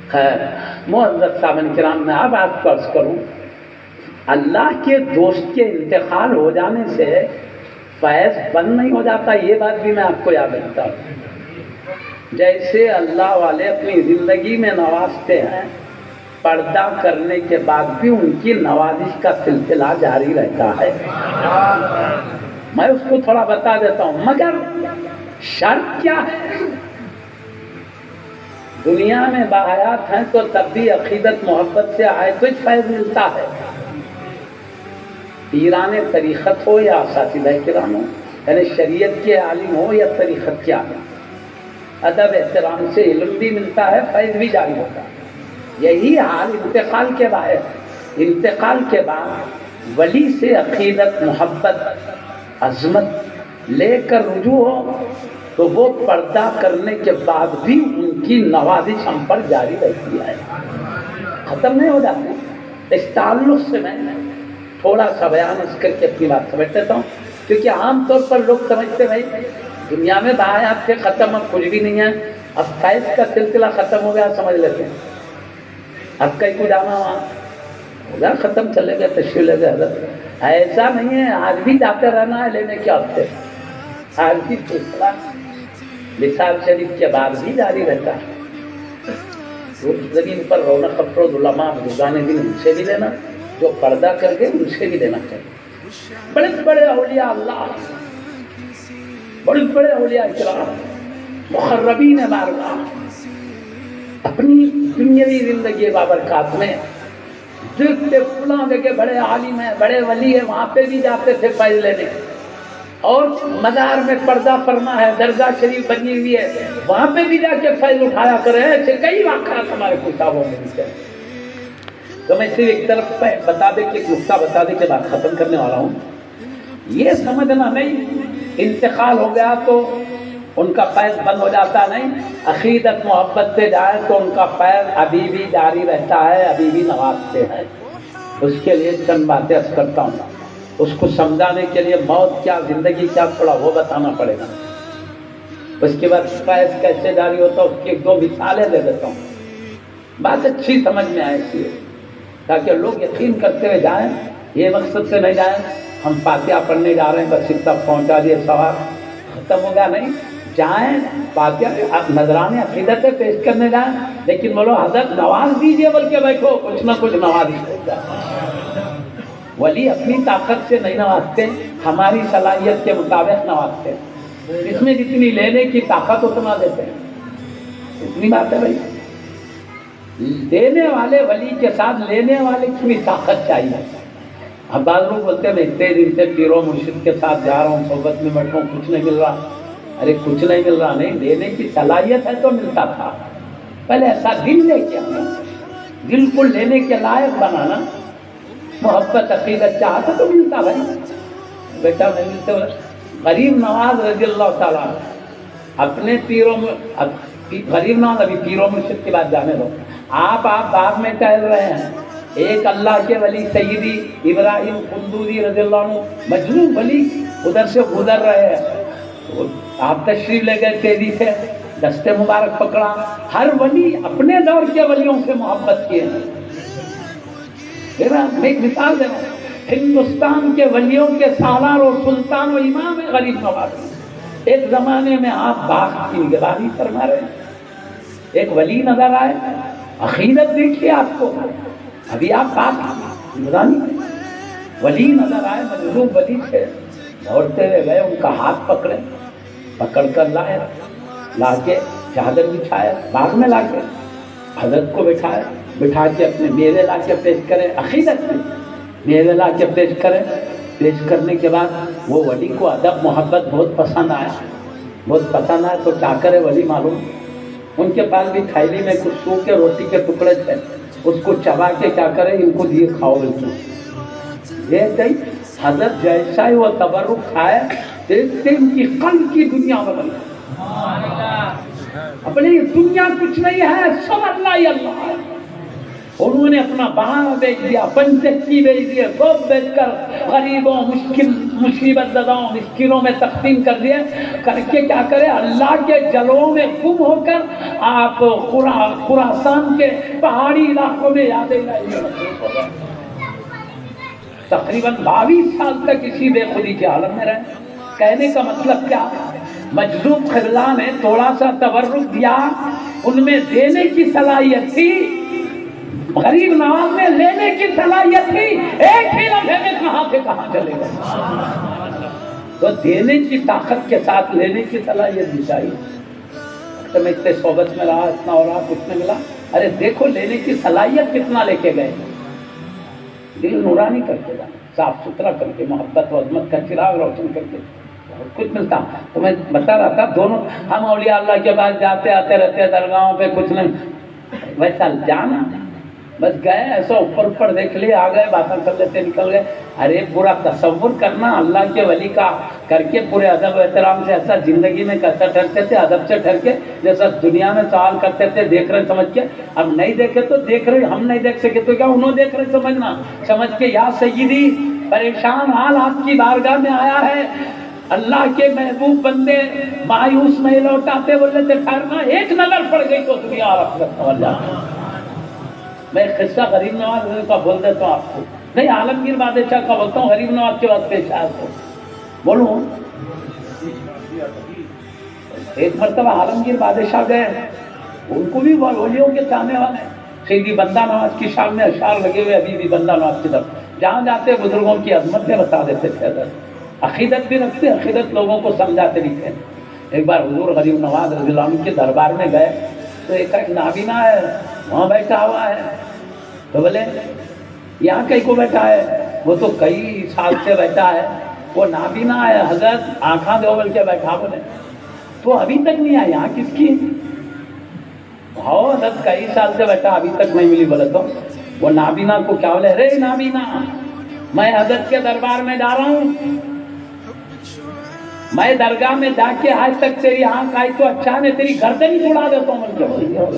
خیر معزز سامعین کرام، میں اب آپ کو عرض کروں، اللہ کے دوست کے انتقال ہو جانے سے فیض بند نہیں ہو جاتا، یہ بات بھی میں آپ کو یاد رکھتا ہوں۔ جیسے اللہ والے اپنی زندگی میں نوازتے ہیں، پردہ کرنے کے بعد بھی ان کی نوازش کا سلسلہ جاری رہتا ہے۔ میں اس کو تھوڑا بتا دیتا ہوں، مگر شرط کیا ہے؟ دنیا میں باحیات ہیں تو تب بھی عقیدت محبت سے آئے تو فیض ملتا ہے۔ پیران طریقت ہو یا اساتذہ کرام ہو، یعنی شریعت کے عالم ہو یا طریقت کے عالم، ادب احترام سے علم بھی ملتا ہے، فیض بھی جاری ہوتا ہے۔ یہی حال انتقال کے بعد ہے۔ انتقال کے بعد ولی سے عقیدت محبت عظمت لے کر رجوع ہو تو وہ پردہ کرنے کے بعد بھی ان کی نوازش ہم پر جاری رہتی ہے، ختم نہیں ہو جاتی۔ اس تعلق سے میں تھوڑا سا بیان اس کر کے اپنی بات سمجھ لیتا ہوں، کیونکہ عام طور پر لوگ سمجھتے بھائی دنیا میں باحیات سے ختم، اب کچھ بھی نہیں ہے، اب فیض کا سلسلہ ختم ہو گیا سمجھ لیتے ہیں، اب کہیں کو جانا وہاں ہوگا ختم، چلے گئے تشریف لے گئے حضرت۔ ایسا نہیں ہے، آج بھی جاتے رہنا ہے لینے کے ہفتے، آج بھی سلسلہ نصاب شریف کے بعد بھی جاری رہتا ہے۔ زمین پر رونق افروز علماء بزرگان دین ان سے بھی لینا، جو پردہ کر کے ان سے بھی لینا چاہیے۔ بڑے بڑے اولیاء اللہ، بڑے بڑے اولیاء اکرام، مقربین بارگاہ اپنی دنیاوی زندگی بابرکات میں دیکھتے فلاں جگہ بڑے عالم ہیں، بڑے ولی ہیں، وہاں پہ بھی جاتے تھے فیض لینے، اور مزار میں پردہ فرما ہے، درگاہ شریف بنی ہوئی ہے، وہاں پہ بھی جا کے فیض اٹھایا کرے۔ ایسے کئی واقعات ہمارے کتابوں میں ملتے ہیں۔ تو میں صرف ایک طرف بتا دے کہ ایک نقطہ بتا دے کے بات ختم کرنے والا ہوں۔ یہ سمجھنا نہیں انتقال ہو گیا تو ان کا فیض بند ہو جاتا، نہیں، عقیدت محبت سے جائے تو ان کا فیض ابھی بھی جاری رہتا ہے، ابھی بھی نوازتے ہیں۔ اس کے لیے چند باتیں عرض کرتا ہوں، اس کو سمجھانے کے لیے موت کیا زندگی کیا تھوڑا وہ بتانا پڑے گا، اس کے بعد فیض کیسے جاری ہوتا ہے اس کی ایک دو مثالیں دے دیتا ہوں، بات اچھی سمجھ میں آئے اس لیے تاکہ لوگ یقین کرتے ہوئے جائیں، یہ مقصد سے نہیں جائیں ہم فاتحہ پڑھنے جا رہے ہیں بس اتنا پہنچا دیے ثواب ختم ہو گیا، نہیں، جائیں فاتحہ نذرانے عقیدت پیش کرنے جائیں، لیکن بولو حضرت نواز دیجئے، بلکہ بیٹھو کچھ نہ کچھ نواز دیجئے۔ ولی اپنی طاقت سے نہیں نوازتے، ہماری صلاحیت کے مطابق نوازتے ہیں، اس میں جتنی لینے کی طاقت اتنا دیتے ہیں، اتنی بات ہے بھائی۔ دینے والے ولی کے ساتھ لینے والے کی بھی طاقت چاہیے۔ اب بعض لوگ بولتے ہیں میں اتنے دن سے پیروں مرشد کے ساتھ جا رہا ہوں، صحبت میں بیٹھا ہوں، کچھ نہیں مل رہا۔ ارے کچھ نہیں مل رہا نہیں، دینے کی صلاحیت ہے تو ملتا تھا، پہلے ایسا دل لے کے آنا، دل کو لینے کے لائق بنانا، محبت عقیدت چاہتا تو ملتا بھائی، بیٹا نہیں ملتے۔ غریب نواز رضی اللہ تعالیٰ اپنے پیروں میں، غریب نواز ابھی پیروں مرشد کی بات جانے دو، آپ باغ میں ٹہل رہے ہیں، ایک اللہ کے ولی سیدی ابراہیم قندوزی رضی اللہ عنہ مجنون ولی ادھر سے گزر رہے ہیں، آپ تشریف لے گئے، تیزی سے دستے مبارک پکڑا۔ ہر ولی اپنے دور کے ولیوں سے محبت کیے ہیں۔ میں ایک مثال دے رہا ہوں، ہندوستان کے ولیوں کے سالار و سلطان و امام غریب نواز، ایک زمانے میں آپ باغ کی نگرانی فرما رہے ہیں، ایک ولی نظر آئے، عقیدت دیکھیے آپ کو، ابھی آپ باغ کی نگرانی ولی نظر آئے، مجذوب ولی سے دوڑتے ہوئے گئے، ان کا ہاتھ پکڑے، پکڑ کر لائے، لا کے چادر بچھائے، باغ میں لا کے حضرت کو بٹھائے، بٹھا کے اپنے میوے لا کے پیش کرے، عقیدت میں میوے لا کے پیش کرے، پیش کرنے کے بعد وہ ولی کو ادب محبت بہت پسند آیا، بہت پسند آیا تو کیا کرے ولی معلوم، ان کے پاس بھی تھیلی میں کچھ سوکھے روٹی کے ٹکڑے تھے، اس کو چبا کے کیا کرے، ان کو دیے کھاؤ بالکل، یہ کہیں حضرت جیسا ہی وہ تبرک کھائے، دیکھتے ان کی قلب کی دنیا بدل گئی، اپنی دنیا کچھ نہیں ہے، سب اللہ ہی اللہ ہے، انہوں نے اپنا بہانہ بیچ دیا، پنچکی بیچ دیا، سب بیچ کر غریبوں، مصیبت زدوں، مسکینوں میں تقسیم کر دیا، کر کے کیا کرے، اللہ کے جلووں میں گم ہو کر آپ خراسان کے پہاڑی علاقوں میں یاد الہی تقریباً 22 سال تک اسی بے خودی کے عالم میں رہے۔ کہنے کا مطلب کیا، مجذوب خذلان نے تھوڑا سا تبرک دیا، ان میں دینے کی صلاحیت تھی، غریب نواز میں لینے کی صلاحیت تھی، ایک ہی لمحے میں کہاں سے کہاں چلے گئے۔ تو دینے کی طاقت کے ساتھ لینے کی صلاحیت بھی چاہیے۔ تو میں اتنے صحبت میں رہا، اتنا اور رہا، کچھ نہیں ملا، ارے دیکھو لینے کی صلاحیت کتنا لے کے گئے، دل نورانی کر کے جانا، صاف ستھرا کر کے، محبت و عظمت کا چراغ روشن کر کے بہت کچھ ملتا۔ تو میں بتا رہا تھا دونوں ہم اولیاء اللہ کے پاس جاتے آتے رہتے، درگاہوں پہ کچھ نہیں ویسا جانا، بس گئے ایسا اوپر دیکھ لیے، آ گئے، باتیں کر لیتے نکل گئے۔ ارے پورا تصور کرنا اللہ کے ولی کا کر کے، پورے ادب و احترام سے، ایسا زندگی میں کیسا ٹھہرتے تھے، ادب سے ٹھہر کے، جیسا دنیا میں سوال کرتے تھے، دیکھ رہے سمجھ کے، اب نہیں دیکھے تو دیکھ رہے، ہم نہیں دیکھ سکے تو کیا انہوں دیکھ رہے سمجھنا، سمجھ کے یا سیدی پریشان حال آپ کی بارگاہ میں آیا ہے، اللہ کے محبوب بندے مایوس نہیں لوٹاتے، بولے تھے ٹھہرنا، ایک نظر پڑ گئی تو دنیا اور آخرت سمجھ جاتی۔ میں ایک قصہ غریب نواز کا بول دیتا ہوں آپ کو، نہیں عالمگیر بادشاہ کا بولتا ہوں، غریب نواز کے وقت پیش آیا تو بولوں۔ ایک مرتبہ عالمگیر بادشاہ گئے، ان کو بھی ولیوں کے چاہنے والے، سیدھی بندہ نواز کی شان میں اشعار لگے ہوئے، ابھی بھی بندہ نواز کی طرف جہاں جاتے بزرگوں کی عظمت میں بتا دیتے تھے، عقیدت بھی رکھتے، عقیدت لوگوں کو سمجھاتے بھی تھے۔ ایک بار حضور غریب نواز رضی اللہ عنہ کے دربار میں گئے تو ایک نابینا ہے وہاں بیٹھا ہوا ہے، تو بولے یہاں کئی کو بیٹھا ہے، وہ تو کئی سال سے بیٹھا ہے، وہ نابینا ہے حضرت، آنکھاں دو بول کے بیٹھا، بولے تو ابھی تک نہیں آیا، یہاں کس کی؟ ہاں حضرت کئی سال سے بیٹھا، ابھی تک نہیں ملی، بولے تو وہ نابینا کو کیا بولے، رے نابینا میں حضرت کے دربار میں جا رہا ہوں، میں درگاہ میں جا کے آج تک تیری آنکھ آئی تو اچھا نے تیری گردن ہی اڑا دیتا ہوں،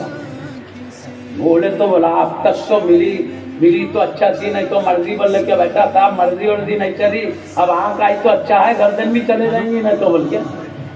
بولے تو بولا اب تک تو ملی تو اچھا تھی، نہیں تو مرضی بول کے بیٹھا تھا، مرضی ورضی نہیں چلی، اب آنکھ آئی تو اچھا ہے، گردن بھی چلے جائیں گی، نہیں تو بول کے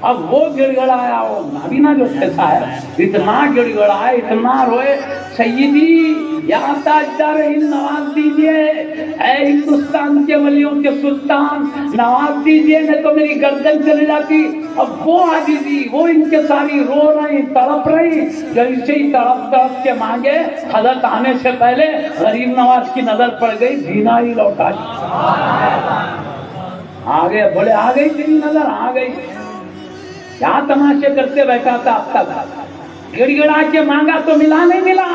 اب وہ گڑ گڑایا، وہ نابینا جو کیسا ہے، اتنا گڑ گڑایا، اتنا روئے، سیدی یا تاجدار ہند نواز دیجئے، اے ہندوستان کے ولیوں کے سلطان نواز دیجئے، نہیں تو میری گردن چلی جاتی۔ اب وہ عاجزی، وہ ان کے ساری رو رہی، تڑپ رہی، جیسے ہی تڑپ کے مانگے، حضرت آنے سے پہلے غریب نواز کی نظر پڑ گئی، جینا ہی لوٹا، آگے بولے آ گئی تیری نظر، آ گئی، کیا تماشے کرتے بیٹھا تھا اب تک، گڑ گڑا کے مانگا تو ملا نہیں ملا،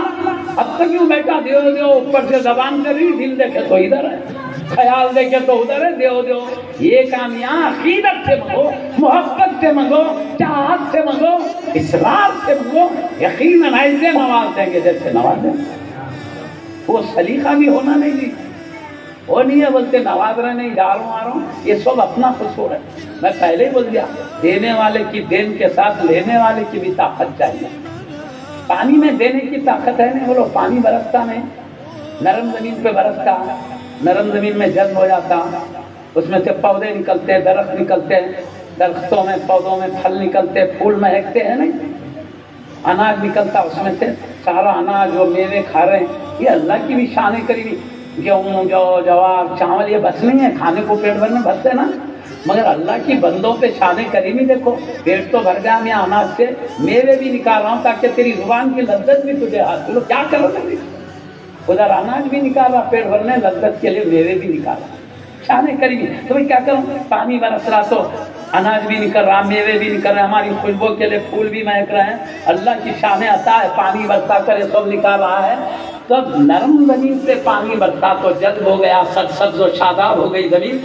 اب تک یوں بیٹھا، دیو دیو اوپر سے زبان کر رہی، دل دیکھے تو ادھر ہے، خیال دیکھے تو ادھر ہے، دیو دیو۔ یہ کام یہاں عقیدت سے منگو، محبت سے منگو، چاہت سے منگو، اصرار سے منگو، یقیناً ایسے نواز دیں گے جیسے نواز دیں گے۔ وہ سلیقہ بھی ہونا نہیں جی، وہ نہیں ہے بولتے نواز رہے نہیں، جا رہا ہوں آ رہا ہوں، یہ سب اپنا قصور ہے۔ میں پہلے ہی بول دیا، دینے والے کی دین کے ساتھ لینے والے کی بھی طاقت چاہیے۔ پانی میں دینے کی طاقت ہے نہیں، بولو پانی برستا نہیں، نرم زمین پہ برستا، نرم زمین میں جنم ہو جاتا، اس میں سے پودے نکلتے، درخت نکلتے، درختوں میں پودوں میں پھل نکلتے، پھول مہکتے ہیں نہیں، اناج نکلتا، اس میں سے سارا اناج جو میوے کھا رہے ہیں، یہ اللہ کی بھی شان کریمی۔ گیہوں، جو جوار، چاول یہ بس نہیں ہے، کھانے کو پیٹ بھرنے بھرتے نا، مگر اللہ کی بندوں پہ شان کریمی دیکھو، پیٹ تو بھر گیا میں اناج سے، میوے بھی نکال رہا ہوں تاکہ تیری زبان کی لذت بھی تجھے حاصل ہو، کیا کرو گے؟ ادھر اناج بھی نکال رہا پیٹ بھرنے، لذت کے لیے میوے بھی نکال رہا، شان کریمی۔ تو میں کیا کروں، پانی برس رہا تو اناج بھی نکل رہا، میوے بھی نکل رہے، ہماری خوشبو کے لیے پھول بھی مہک رہے ہیں، اللہ کی شان عطا ہے، پانی برسا کر یہ سب نکال رہا ہے۔ تب نرم زمین سے پانی برسا تو جذب ہو گیا، سبز و شاداب ہو گئی زمین،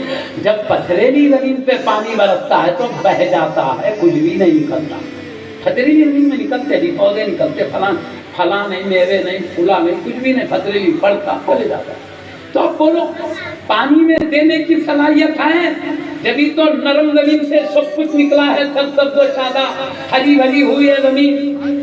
جب پتھریلی زمین پہ پانی برستا ہے تو بہہ جاتا ہے، کچھ بھی نہیں نکلتا۔ پتھریلی زمین میں نکلتے نہیں، پودے نکلتے، پھلاں نہیں، میوے نہیں، پھولا نہیں، کچھ بھی نہیں، پتھریلی پڑتا چلے جاتا۔ تو اب بولو پانی میں دینے کی صلاحیت ہے، جبھی تو نرم زمین سے سب کچھ نکلا ہے، سبز و شاداب ہری بھری ہوئی ہے زمین،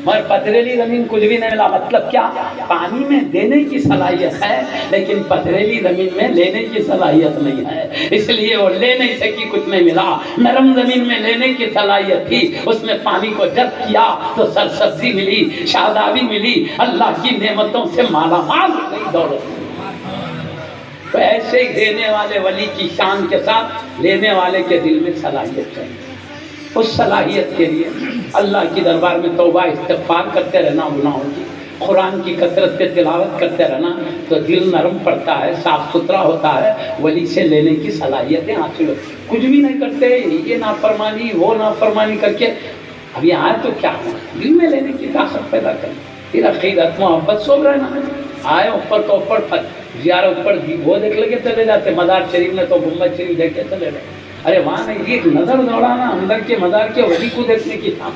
مگر پتھریلی زمین کچھ بھی نہیں ملا. مطلب کیا؟ پانی میں دینے کی صلاحیت ہے لیکن پتھریلی زمین میں لینے کی صلاحیت نہیں ہے، اس لیے وہ لے نہیں سکی، کچھ نہیں ملا. نرم زمین میں لینے کی صلاحیت تھی، اس میں پانی کو جذب کیا تو سرسبزی ملی، شادابی ملی، اللہ کی نعمتوں سے مالا مال ہو گئی دولت. تو ایسے ہی دینے والے ولی کی شان کے ساتھ لینے والے کے دل میں صلاحیت چاہیے. اس صلاحیت کے لیے اللہ کی دربار میں توبہ استغفار کرتے رہنا، گناہوں کی قرآن کی کثرت سے تلاوت کرتے رہنا تو دل نرم پڑتا ہے، صاف ستھرا ہوتا ہے، ولی سے لینے کی صلاحیتیں حاصل ہوتی. کچھ بھی نہیں کرتے، یہ نافرمانی وہ نافرمانی کر کے اب یہاں تو کیا دل میں لینے کی طاقت پیدا کریں، پھر عقیدت محبت سو رہنا. آئے اوپر تو اوپر زیارت اوپر وہ دیکھ لگے چلے جاتے، مزار شریف میں تو گنبد شریف دیکھ کے چلے گئے. ارے وہاں نہیں، ایک نظر دوڑانا اندر کے مزار کے ولی کو دیکھنے کی تھا.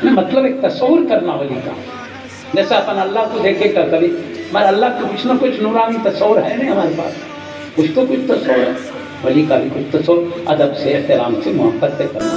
مطلب ایک تصور کرنا ولی کا، جیسا اپن اللہ کو دیکھے کر کبھی، مگر اللہ کو کچھ نہ کچھ نورانی تصور ہے نہیں ہمارے پاس، کچھ تو کچھ تصور ہے. ولی کا بھی کچھ تصور ادب سے، احترام سے، محبت سے کرنا.